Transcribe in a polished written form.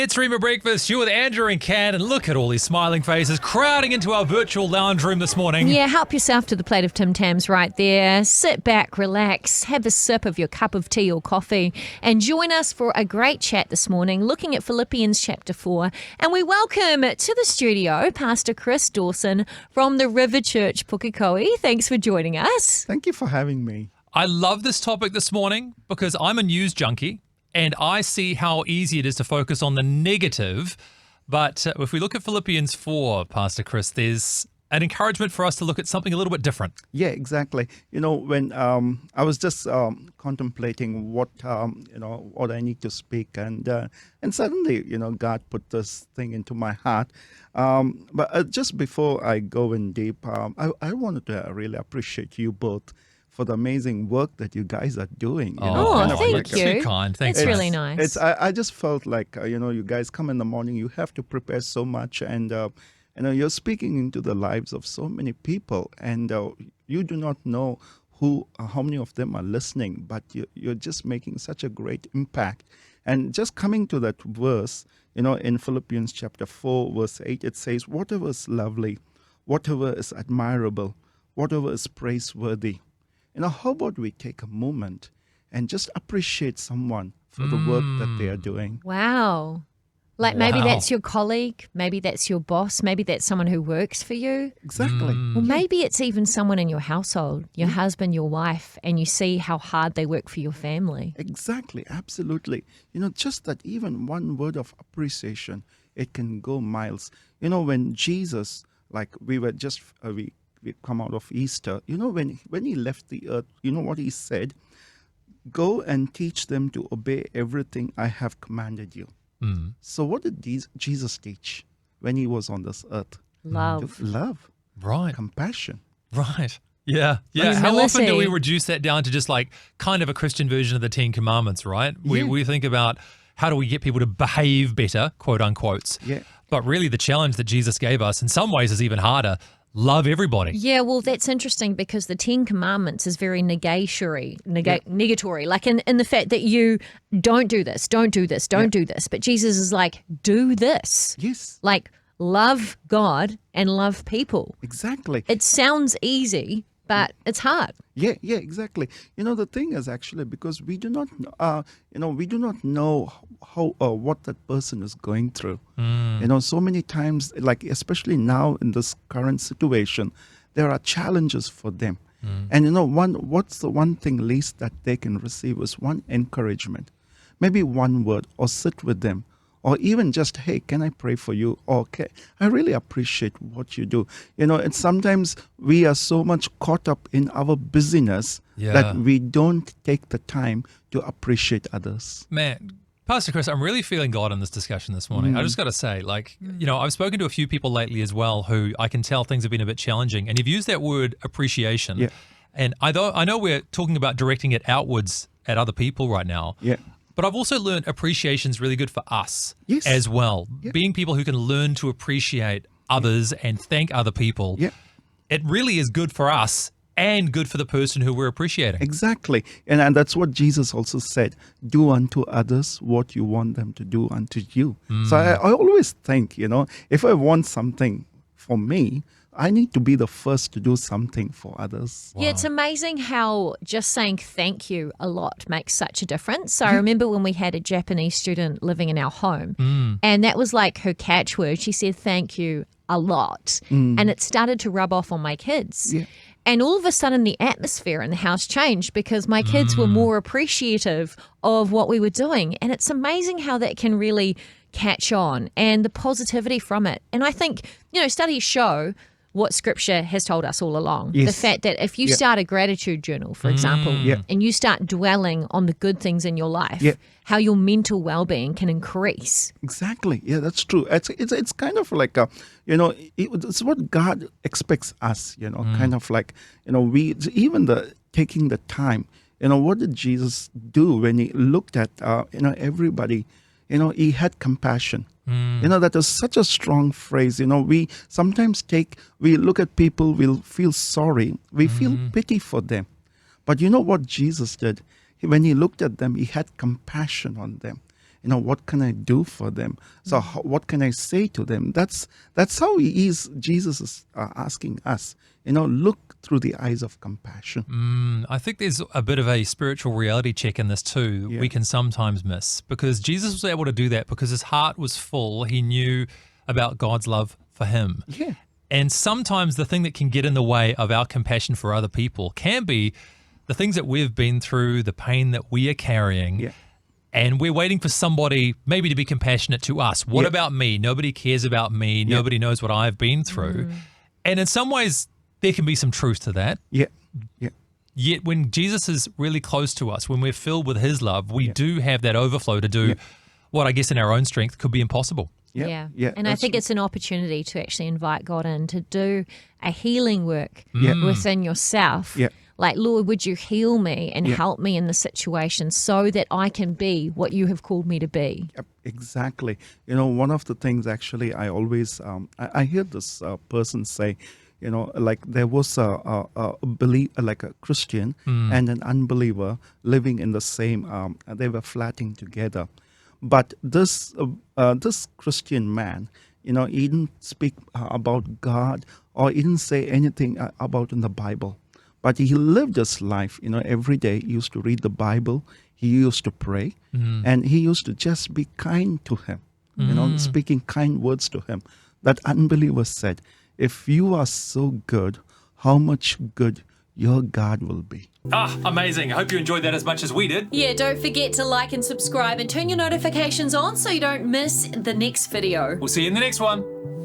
It's Rhema Breakfast. You're with Andrew and Kat, and look at all these smiling faces crowding into our virtual lounge room this morning. Yeah, help yourself to the plate of Tim Tams right there. Sit back, relax, have a sip of your cup of tea or coffee, and join us for a great chat this morning, looking at Philippians chapter 4. And we welcome to the studio Pastor Chris Dawson from the River Church, Pukekohe. Thanks for joining us. Thank you for having me. I love this topic this morning because I'm a news junkie. And I see how easy it is to focus on the negative. But if we look at Philippians 4, Pastor Chris, there's an encouragement for us to look at something a little bit different. Yeah, exactly. You know, when I was just contemplating what I need to speak, and suddenly, God put this thing into my heart. But just before I go in deep, I wanted to really appreciate you both for the amazing work that you guys are doing. Thank you. Too kind. Thanks. It's really nice. I just felt like, you guys come in the morning, you have to prepare so much, and, you're speaking into the lives of so many people, and you do not know how many of them are listening, but you're just making such a great impact. And just coming to that verse, in Philippians chapter 4, verse 8, it says, whatever is lovely, whatever is admirable, whatever is praiseworthy. How about we take a moment and just appreciate someone for the work that they are doing? Wow. Like maybe that's your colleague, maybe that's your boss, maybe that's someone who works for you. Exactly. Or maybe it's even someone in your household, your husband, your wife, and you see how hard they work for your family. Exactly. Absolutely. Just that even one word of appreciation, it can go miles. When Jesus, like we were just, we come out of Easter, when he left the earth, what he said? Go and teach them to obey everything I have commanded you. So what did Jesus teach when he was on this earth? Love. Love. Right. Compassion. Right. Yeah. Humility. How often do we reduce that down to just like kind of a Christian version of the 10 Commandments, right? We think about how do we get people to behave better, quote unquotes. Yeah. But really the challenge that Jesus gave us in some ways is even harder. Love everybody. Yeah, well, that's interesting because the 10 Commandments is very negatory, like in the fact that you don't do this, don't do this, don't do this. But Jesus is like, do this. Yes. Like, love God and love people. Exactly. It sounds easy, but it's hard. Yeah, exactly. The thing is actually because we do not, know how what that person is going through. So many times, like especially now in this current situation, there are challenges for them. And what's the one thing least that they can receive is one encouragement, maybe one word, or sit with them. Or even just, hey, can I pray for you? Or I really appreciate what you do. And sometimes we are so much caught up in our busyness that we don't take the time to appreciate others. Man, Pastor Chris, I'm really feeling God in this discussion this morning. I just got to say, I've spoken to a few people lately as well who I can tell things have been a bit challenging. And you've used that word appreciation. Yeah. And I know we're talking about directing it outwards at other people right now. Yeah. But I've also learned appreciation is really good for us as well. Yeah. Being people who can learn to appreciate others and thank other people. Yeah. It really is good for us and good for the person who we're appreciating. Exactly. And that's what Jesus also said. Do unto others what you want them to do unto you. So I always think, if I want something for me, I need to be the first to do something for others. Wow. Yeah, it's amazing how just saying thank you a lot makes such a difference. So I remember when we had a Japanese student living in our home, and that was like her catchword. She said thank you a lot, and it started to rub off on my kids. Yeah. And all of a sudden the atmosphere in the house changed because my kids were more appreciative of what we were doing. And it's amazing how that can really catch on and the positivity from it. And I think, studies show what Scripture has told us all along. Yes. The fact that if you start a gratitude journal, for example, and you start dwelling on the good things in your life, how your mental well-being can increase. Exactly. Yeah, that's true. It's kind of like, it's what God expects us, kind of like, we, even taking the time, what did Jesus do when he looked at, everybody? He had compassion. That is such a strong phrase. We sometimes we look at people, we'll feel sorry. We feel pity for them. But you know what Jesus did? When he looked at them, he had compassion on them. what can I do for them? So what can I say to them? That's how Jesus is asking us, look through the eyes of compassion. I think there's a bit of a spiritual reality check in this too. We can sometimes miss, because Jesus was able to do that because his heart was full. He knew about God's love for him. Yeah. And sometimes the thing that can get in the way of our compassion for other people can be the things that we've been through, the pain that we are carrying. Yeah. And we're waiting for somebody maybe to be compassionate to us. What about me? Nobody cares about me. Nobody knows what I've been through. And in some ways, there can be some truth to that. Yeah. Yeah. Yet when Jesus is really close to us, when we're filled with his love, we do have that overflow to do what I guess in our own strength could be impossible. Yeah. And I think it's an opportunity to actually invite God in to do a healing work within yourself. Yeah. Like, Lord, would you heal me and help me in the situation so that I can be what you have called me to be? Yep, exactly. One of the things actually I always, I hear this person say, like there was like a Christian and an unbeliever living in the same, they were flatting together. But this Christian man, he didn't speak about God, or he didn't say anything about in the Bible. But he lived his life, every day. He used to read the Bible. He used to pray. And he used to just be kind to him, speaking kind words to him. That unbeliever said, if you are so good, how much good your God will be. Amazing. I hope you enjoyed that as much as we did. Yeah, don't forget to like and subscribe and turn your notifications on so you don't miss the next video. We'll see you in the next one.